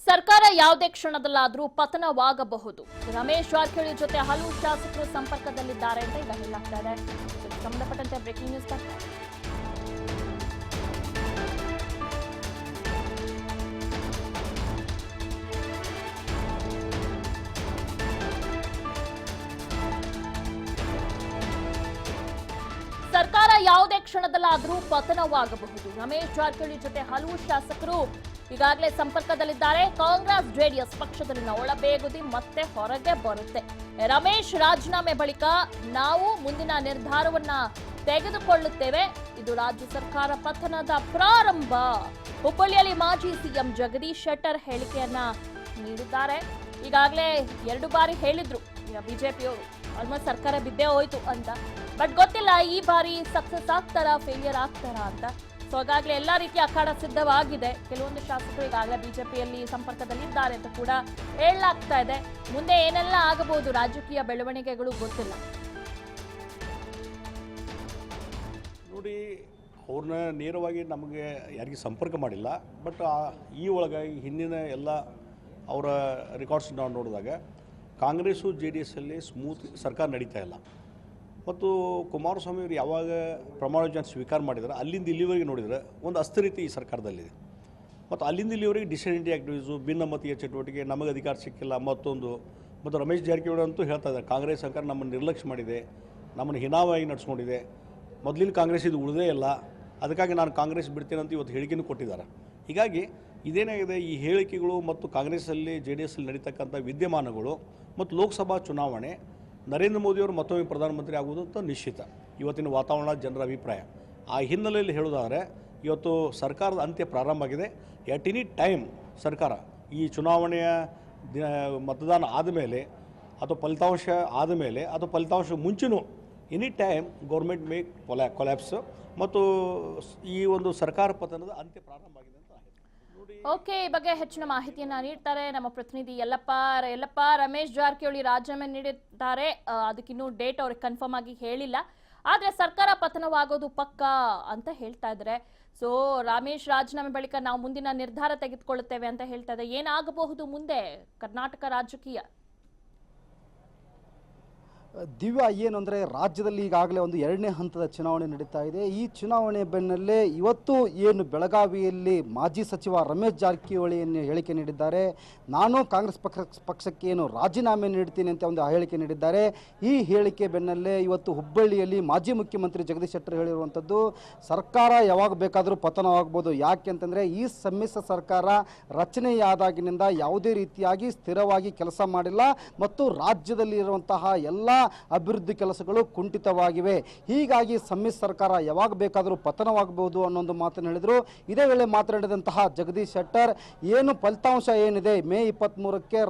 ಸರ್ಕಾರ ಯಾವುದೇ ಕ್ಷಣದಲ್ಲಾದರೂ ಪತನವಾಗಬಹುದು. ರಮೇಶ್ ಜಾರಕಿಹೊಳಿ ಜೊತೆ ಹಲವು ಶಾಸಕರು ಸಂಪರ್ಕದಲ್ಲಿದ್ದಾರೆ ಅಂತ ಈಗ ಹೇಳಲಾಗ್ತಾ ಇದೆ. ಸಂಬಂಧಪಟ್ಟಂತೆ ಬ್ರೇಕಿಂಗ್ ನ್ಯೂಸ್ ಬರ್ತಾ ಇದೆ. ಸರ್ಕಾರ ಯಾವುದೇ ಕ್ಷಣದಲ್ಲಾದರೂ ಪತನವಾಗಬಹುದು. ರಮೇಶ್ ಜಾರಕಿಹೊಳಿ ಜೊತೆ ಹಲವು ಶಾಸಕರು ಈಗಾಗಲೇ ಸಂಪರ್ಕದಲ್ಲಿದ್ದಾರೆ. ಕಾಂಗ್ರೆಸ್ ಜೆಡಿಎಸ್ ಪಕ್ಷದಲ್ಲಿನ ಒಳಬೇಗುದಿ ಮತ್ತೆ ಹೊರಗೆ ಬರುತ್ತೆ. ರಮೇಶ್ ರಾಜೀನಾಮೆ ಬಳಿಕ ನಾವು ಮುಂದಿನ ನಿರ್ಧಾರವನ್ನ ತೆಗೆದುಕೊಳ್ಳುತ್ತೇವೆ. ಇದು ರಾಜ್ಯ ಸರ್ಕಾರ ಪತನದ ಪ್ರಾರಂಭ. ಹುಬ್ಬಳ್ಳಿಯಲ್ಲಿ ಮಾಜಿ ಸಿಎಂ ಜಗದೀಶ್ ಶೆಟ್ಟರ್ ಹೇಳಿಕೆಯನ್ನ ನೀಡಿದ್ದಾರೆ. ಈಗಾಗಲೇ 2 ಬಾರಿ ಹೇಳಿದ್ರು ಬಿಜೆಪಿಯವರು ಆಲ್ಮೋಸ್ಟ್ ಸರ್ಕಾರ ಬಿದ್ದೇ ಹೋಯ್ತು ಅಂತ. ಬಟ್ ಗೊತ್ತಿಲ್ಲ ಈ ಬಾರಿ ಸಕ್ಸಸ್ ಆಗ್ತಾರಾ ಫೇಲಿಯರ್ ಆಗ್ತಾರಾ ಅಂತ. ಸೊ ಹಾಗಾಗಲೇ ಎಲ್ಲಾ ರೀತಿಯ ಅಖಾಡ ಸಿದ್ಧವಾಗಿದೆ. ಕೆಲವೊಂದು ಶಾಸಕರು ಈಗಾಗಲೇ ಬಿಜೆಪಿಯಲ್ಲಿ ಸಂಪರ್ಕದಲ್ಲಿದ್ದಾರೆ ಅಂತ ಕೂಡ ಹೇಳಲಾಗ್ತಾ ಇದೆ. ಮುಂದೆ ಏನೆಲ್ಲ ಆಗಬಹುದು ರಾಜಕೀಯ ಬೆಳವಣಿಗೆಗಳು ಗೊತ್ತಿಲ್ಲ. ನೋಡಿ, ಅವ್ರನ್ನ ನೇರವಾಗಿ ನಮಗೆ ಯಾರಿಗೂ ಸಂಪರ್ಕ ಮಾಡಿಲ್ಲ. ಬಟ್ ಈ ಒಳಗೆ ಹಿಂದಿನ ಎಲ್ಲ ಅವರ ರೆಕಾರ್ಡ್ಸ್ ನಾವು ನೋಡಿದಾಗ ಕಾಂಗ್ರೆಸ್ಸು ಜೆ ಡಿ ಎಸ್ಸಲ್ಲಿ ಸ್ಮೂತ್ ಸರ್ಕಾರ ನಡೀತಾ ಇಲ್ಲ. ಮತ್ತು ಕುಮಾರಸ್ವಾಮಿ ಅವರು ಯಾವಾಗ ಪ್ರಮಾಣ ವಚನ ಸ್ವೀಕಾರ ಮಾಡಿದರೆ ಅಲ್ಲಿಂದ ಇಲ್ಲಿವರೆಗೆ ನೋಡಿದರೆ ಒಂದು ಅಸ್ಥಿರತೆ ಈ ಸರ್ಕಾರದಲ್ಲಿದೆ. ಮತ್ತು ಅಲ್ಲಿಂದ ಇಲ್ಲಿವರೆಗೆ ಡಿಸೆಂಟಿ ಆ್ಯಕ್ಟಿವಿಸು, ಭಿನ್ನಮತೀಯ ಚಟುವಟಿಕೆ, ನಮಗೆ ಅಧಿಕಾರ ಸಿಕ್ಕಿಲ್ಲ ಮತ್ತೊಂದು. ಮತ್ತು ರಮೇಶ್ ಜಾರಕಿಹೊಳಿ ಅಂತೂ ಹೇಳ್ತಾ ಇದ್ದಾರೆ, ಕಾಂಗ್ರೆಸ್ ಸರ್ಕಾರ ನಮ್ಮನ್ನು ನಿರ್ಲಕ್ಷ್ಯ ಮಾಡಿದೆ, ನಮ್ಮನ್ನು ಹೀನಾವಾಗಿ ನಡೆಸ್ಕೊಂಡಿದೆ, ಮೊದಲಿನ ಕಾಂಗ್ರೆಸ್ ಇದು ಉಳಿದೇ ಇಲ್ಲ, ಅದಕ್ಕಾಗಿ ನಾನು ಕಾಂಗ್ರೆಸ್ ಬಿಡ್ತೇನೆ ಅಂತ ಇವತ್ತು ಹೇಳಿಕೆನೂ ಕೊಟ್ಟಿದ್ದಾರೆ. ಹೀಗಾಗಿ ಇದೇನಾಗಿದೆ, ಈ ಹೇಳಿಕೆಗಳು ಮತ್ತು ಕಾಂಗ್ರೆಸ್ಸಲ್ಲಿ ಜೆ ಡಿ ಎಸ್ಸಲ್ಲಿ ನಡೀತಕ್ಕಂಥ ವಿದ್ಯಮಾನಗಳು ಮತ್ತು ಲೋಕಸಭಾ ಚುನಾವಣೆ ನರೇಂದ್ರ ಮೋದಿಯವರು ಮತ್ತೊಮ್ಮೆ ಪ್ರಧಾನಮಂತ್ರಿ ಆಗುವುದು ಅಂತ ನಿಶ್ಚಿತ ಇವತ್ತಿನ ವಾತಾವರಣ, ಜನರ ಅಭಿಪ್ರಾಯ. ಆ ಹಿನ್ನೆಲೆಯಲ್ಲಿ ಹೇಳೋದಾದರೆ ಇವತ್ತು ಸರ್ಕಾರದ ಅಂತ್ಯ ಪ್ರಾರಂಭ ಆಗಿದೆ. ಎಟ್ ಎನಿ ಟೈಮ್ ಸರ್ಕಾರ ಈ ಚುನಾವಣೆಯ ಮತದಾನ ಆದಮೇಲೆ ಅಥವಾ ಫಲಿತಾಂಶ ಆದಮೇಲೆ ಅಥವಾ ಫಲಿತಾಂಶ ಮುಂಚೆನೂ any time government May collapse ಮತ್ತು ಈ ಒಂದು ಸರ್ಕಾರ ಪತನದ ಅಂತ್ಯ ಪ್ರಾರಂಭ ಆಗಿದೆ ಅಂತ ನೋಡಿ. ಓಕೆ, ಈ ಬಗ್ಗೆ ಹೆಚ್ಚಿನ ಮಾಹಿತಿಯನ್ನ ನೀಡ್ತಾರೆ ನಮ್ಮ ಪ್ರತಿನಿಧಿ ಯಲ್ಲಪ್ಪ. ರಮೇಶ್ ಜಾರಕಿಹೊಳಿ ರಾಜೀನಾಮೆ ನೀಡಿದ್ದಾರೆ, ಅದಕ್ಕಿನ್ನೂ ಡೇಟ್ ಅವ್ರಿಗೆ ಕನ್ಫರ್ಮ್ ಆಗಿ ಹೇಳಿಲ್ಲ. ಆದ್ರೆ ಸರ್ಕಾರ ಪತನವಾಗೋದು ಪಕ್ಕಾ ಅಂತ ಹೇಳ್ತಾ ಇದ್ದಾರೆ. ಸೊ ರಮೇಶ್ ರಾಜೀನಾಮೆ ಬಳಿಕ ನಾವು ಮುಂದಿನ ನಿರ್ಧಾರ ತೆಗೆದುಕೊಳ್ಳುತ್ತೇವೆ ಅಂತ ಹೇಳ್ತಾ ಇದೆ. ಏನಾಗಬಹುದು ಮುಂದೆ ಕರ್ನಾಟಕ ರಾಜಕೀಯ? ದಿವ್ಯ, ಏನು ಅಂದರೆ ರಾಜ್ಯದಲ್ಲಿ ಈಗಾಗಲೇ ಒಂದು 2ನೇ ಹಂತದ ಚುನಾವಣೆ ನಡೀತಾ ಇದೆ. ಈ ಚುನಾವಣೆ ಬೆನ್ನಲ್ಲೇ ಇವತ್ತು ಏನು ಬೆಳಗಾವಿಯಲ್ಲಿ ಮಾಜಿ ಸಚಿವ ರಮೇಶ್ ಜಾರಕಿಹೊಳಿಯನ್ನು ಹೇಳಿಕೆ ನೀಡಿದ್ದಾರೆ. ನಾನು ಕಾಂಗ್ರೆಸ್ ಪಕ್ಷಕ್ಕೆ ಏನು ರಾಜೀನಾಮೆ ನೀಡ್ತೀನಿ ಅಂತ ಒಂದು ಹೇಳಿಕೆ ನೀಡಿದ್ದಾರೆ. ಈ ಹೇಳಿಕೆ ಬೆನ್ನಲ್ಲೇ ಇವತ್ತು ಹುಬ್ಬಳ್ಳಿಯಲ್ಲಿ ಮಾಜಿ ಮುಖ್ಯಮಂತ್ರಿ ಜಗದೀಶ್ ಶೆಟ್ಟರ್ ಹೇಳಿರುವಂಥದ್ದು, ಸರ್ಕಾರ ಯಾವಾಗ ಬೇಕಾದರೂ ಪತನವಾಗ್ಬೋದು. ಯಾಕೆ ಅಂತಂದರೆ ಈ ಸಮ್ಮಿಶ್ರ ಸರ್ಕಾರ ರಚನೆಯಾದಾಗಿನಿಂದ ಯಾವುದೇ ರೀತಿಯಾಗಿ ಸ್ಥಿರವಾಗಿ ಕೆಲಸ ಮಾಡಿಲ್ಲ ಮತ್ತು ರಾಜ್ಯದಲ್ಲಿ ಇರುವಂತಹ ಎಲ್ಲ ಅಭಿವೃದ್ಧಿ ಕೆಲಸಗಳು ಕುಂಠಿತವಾಗಿವೆ. ಹೀಗಾಗಿ ಸಮ್ಮಿಶ್ರ ಸರ್ಕಾರ ಯಾವಾಗ ಬೇಕಾದರೂ ಪತನವಾಗಬಹುದು ಅನ್ನೊಂದು ಮಾತನ್ನು ಹೇಳಿದರು. ಇದೇ ವೇಳೆ ಮಾತನಾಡಿದಂತಹ ಜಗದೀಶ್ ಶೆಟ್ಟರ್, ಏನು ಫಲಿತಾಂಶ ಏನಿದೆ ಮೇ 23ಕ್ಕೆ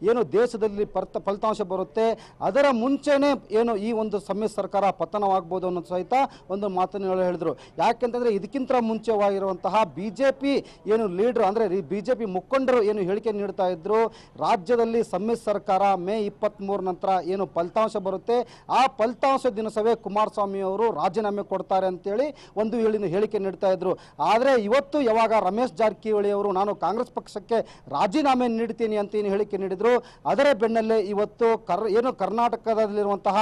ಏನು ದೇಶದಲ್ಲಿ ಫಲಿತಾಂಶ ಬರುತ್ತೆ, ಅದರ ಮುಂಚೆನೇ ಏನು ಈ ಒಂದು ಸಮ್ಮಿಶ್ರ ಸರ್ಕಾರ ಪತನವಾಗಬಹುದು ಅನ್ನೋದು ಸಹಿತ ಒಂದು ಮಾತನ್ನು ಹೇಳಿದರು. ಯಾಕೆಂತಂದರೆ ಇದಕ್ಕಿಂತ ಮುಂಚೆವಾಗಿರುವಂತಹ ಬಿಜೆಪಿ ಏನು ಲೀಡರ್ ಅಂದರೆ ಬಿಜೆಪಿ ಮುಖಂಡರು ಏನು ಹೇಳಿಕೆ ನೀಡ್ತಾ ಇದ್ರು, ರಾಜ್ಯದಲ್ಲಿ ಸಮ್ಮಿಶ್ರ ಸರ್ಕಾರ ಮೇ 23 ನಂತರ ಏನು ಫಲಿತಾಂಶ ಬರುತ್ತೆ, ಆ ಫಲಿತಾಂಶ ದಿನಸವೇ ಕುಮಾರಸ್ವಾಮಿ ಅವರು ರಾಜೀನಾಮೆ ಕೊಡ್ತಾರೆ ಅಂತೇಳಿ ಒಂದು ಹೇಳಿಕೆ ನೀಡ್ತಾ ಇದ್ರು. ಆದರೆ ಇವತ್ತು ಯಾವಾಗ ರಮೇಶ್ ಜಾರಕಿಹೊಳಿ ಅವರು ನಾನು ಕಾಂಗ್ರೆಸ್ ಪಕ್ಷಕ್ಕೆ ರಾಜೀನಾಮೆ ನೀಡ್ತೀನಿ ಅಂತ ಏನು ಹೇಳಿಕೆ ನೀಡಿದ್ರು, ಅದರ ಬೆನ್ನಲ್ಲೇ ಇವತ್ತು ಏನು ಕರ್ನಾಟಕದಲ್ಲಿರುವಂತಹ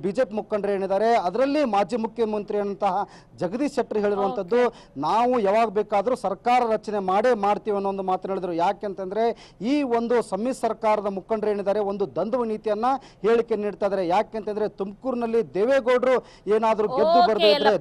ಬಿಜೆಪಿ ಮುಖಂಡರು ಏನಿದ್ದಾರೆ, ಅದರಲ್ಲಿ ಮಾಜಿ ಮುಖ್ಯಮಂತ್ರಿ ಅನ್ನಂತಹ ಜಗದೀಶ್ ಶೆಟ್ಟರ್ ಹೇಳಿರುವಂಥದ್ದು, ನಾವು ಯಾವಾಗ ಬೇಕಾದರೂ ಸರ್ಕಾರ ರಚನೆ ಮಾಡ್ತೀವಿ ಅನ್ನೋ ಒಂದು ಮಾತನ್ನು ಹೇಳಿದ್ರು. ಯಾಕೆಂತಂದ್ರೆ ಈ ಒಂದು ಸಮ್ಮಿಶ್ರ ಸರ್ಕಾರದ ಮುಖಂಡರು ಏನಿದ್ದಾರೆ ಒಂದು ದ್ವಂದ್ವ ನೀತಿಯನ್ನ ಹೇಳಿಕೆ ನೀಡ್ತಾ ಇದ್ದಾರೆ. ಯಾಕೆಂತಂದ್ರೆ ತುಮಕೂರಿನಲ್ಲಿ ದೇವೇಗೌಡರು ಏನಾದರೂ ಗೆದ್ದು ಬರದೇ ಇದ್ರೆ